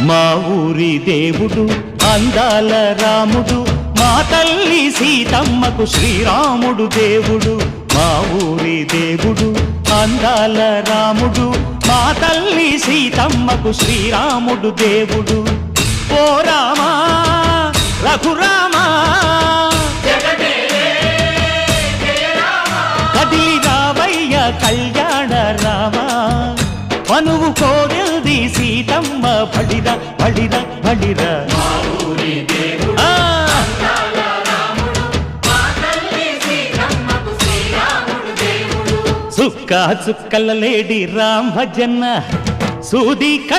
మా ఊరి దేవుడు అందాల రాముడు, మా తల్లి సీతమ్మకు శ్రీరాముడు దేవుడు. మా ఊరి దేవుడు అందాల రాముడు, మా తల్లి సీతమ్మకు శ్రీరాముడు దేవుడు. ఓ రామా రఘురామా కదిలి రావయ్య కళ్యాణ రామా, మనువు కోవెల్ది సీతమ్మ బడిర బడిర బడిర. చుక్క చుక్కల లేడి రామ్ భజన్న సూది